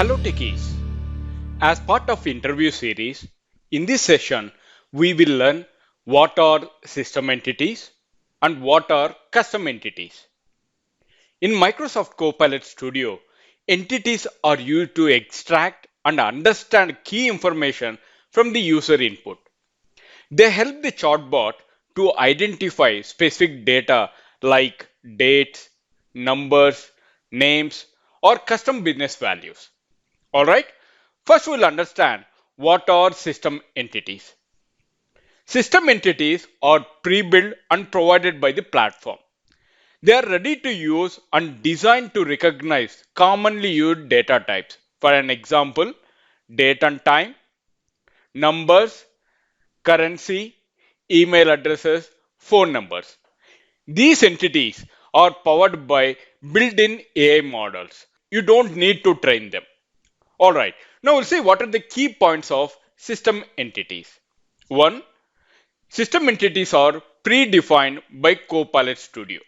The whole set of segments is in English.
Hello Techies. As part of interview series, in this session, we will learn what are system entities and what are custom entities. In Microsoft Copilot Studio, entities are used to extract and understand key information from the user input. They help the chatbot to identify specific data like dates, numbers, names, or custom business values. All right. First, we'll understand what are system entities. System entities are pre-built and provided by the platform. They are ready to use and designed to recognize commonly used data types. For an example, date and time, numbers, currency, email addresses, phone numbers. These entities are powered by built-in AI models. You don't need to train them. All right, now we'll see what are the key points of system entities. One, system entities are predefined by Copilot Studio.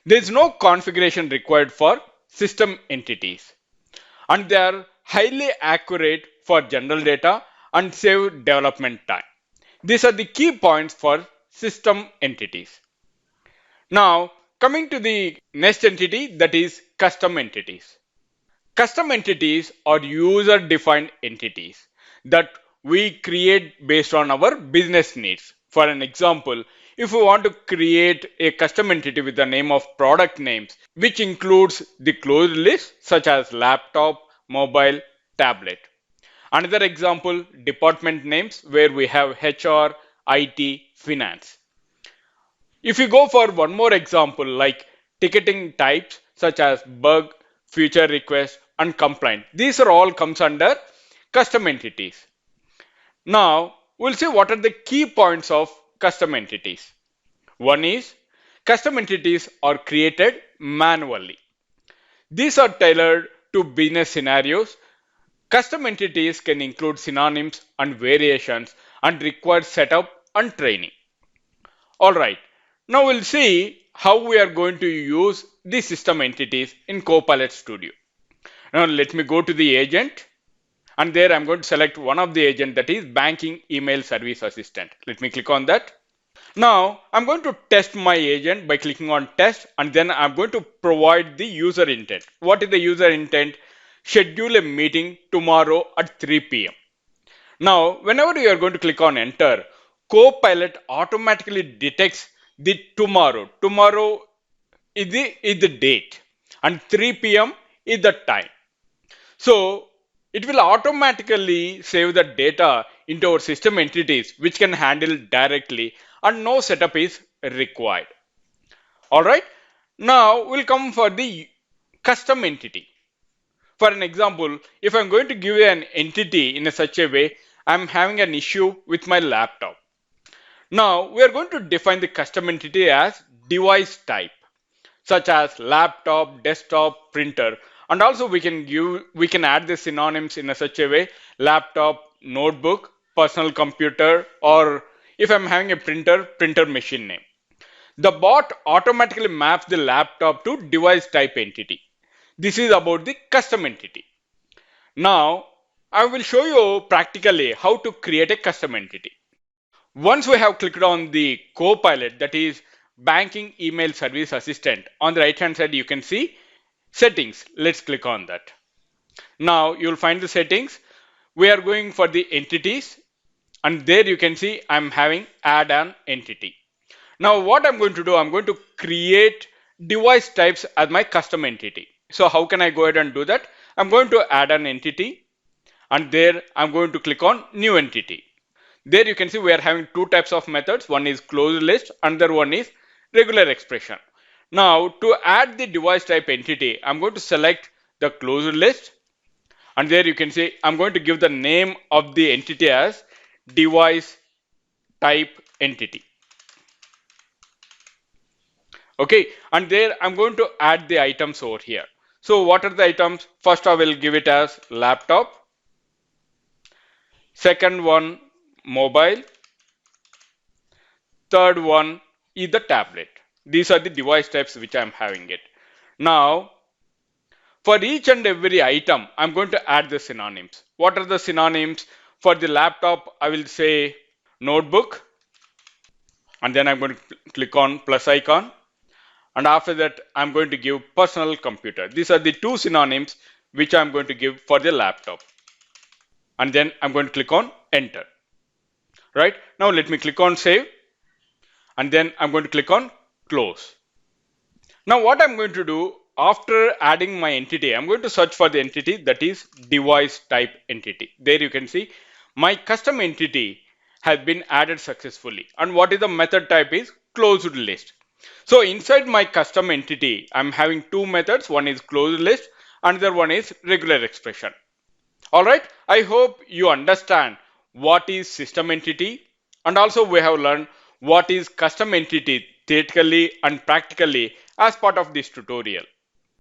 There is no configuration required for system entities, and they are highly accurate for general data and save development time. These are the key points for system entities. Now, coming to the next entity, that is custom entities. Custom entities are user-defined entities that we create based on our business needs. For an example, if we want to create a custom entity with the name of product names, which includes the closed list such as laptop, mobile, tablet. Another example, department names where we have HR, IT, finance. If you go for one more example like ticketing types such as bug, feature request and complaint. These are all comes under custom entities. Now we'll see what are the key points of custom entities. One is custom entities are created manually. These are tailored to business scenarios. Custom entities can include synonyms and variations and require setup and training. Alright, now we'll see how we are going to use the system entities in Copilot Studio. Now let me go to the agent and there I'm going to select one of the agent, that is banking email service assistant. Let me click on that. Now I'm going to test my agent by clicking on test and then I'm going to provide the user intent. What is the user intent? Schedule a meeting tomorrow at 3 p.m. Now whenever you are going to click on enter, Copilot automatically detects the tomorrow. Tomorrow is the date and 3 p.m. is the time. So it will automatically save the data into our system entities which can handle directly and no setup is required. Alright, now we'll come for the custom entity. For an example, if I'm going to give an entity in such a way, I'm having an issue with my laptop. Now we are going to define the custom entity as device type, such as laptop, desktop, printer, and also we can add the synonyms in such a way: laptop, notebook, personal computer, or if I'm having a printer, printer machine name. The bot automatically maps the laptop to device type entity. This is about the custom entity. Now I will show you practically how to create a custom entity. Once we have clicked on the Copilot, that is banking email service assistant, on the right hand side you can see settings. Let's click on that. Now you'll find the settings. We are going for the entities and there you can see I'm having add an entity. Now what I'm going to do, I'm going to create device types as my custom entity. So how can I go ahead and do that? I'm going to add an entity and there I'm going to click on new entity. There you can see we are having two types of methods. One is closed list, another one is regular expression. Now to add the device type entity, I'm going to select the closed list and there you can see I'm going to give the name of the entity as device type entity. Okay, and there I'm going to add the items over here. So what are the items? First I will give it as laptop. Second one, mobile. Third one is the tablet. These are the device types which I'm having it. Now For each and every item, I'm going to add the synonyms. What are the synonyms? For the laptop, I will say notebook, and then I'm going to click on plus icon. And after that, I'm going to give personal computer. These are the two synonyms which I'm going to give for the laptop. And then I'm going to click on enter. Right now, let me click on save, and then I'm going to click on close. Now what I'm going to do after adding my entity, I'm going to search for the entity that is device type entity. There you can see my custom entity has been added successfully. And what is the method type is closed list. So inside my custom entity, I'm having two methods. One is closed list, another one is regular expression. All right. I hope you understand what is system entity, and also we have learned what is custom entity theoretically and practically as part of this tutorial.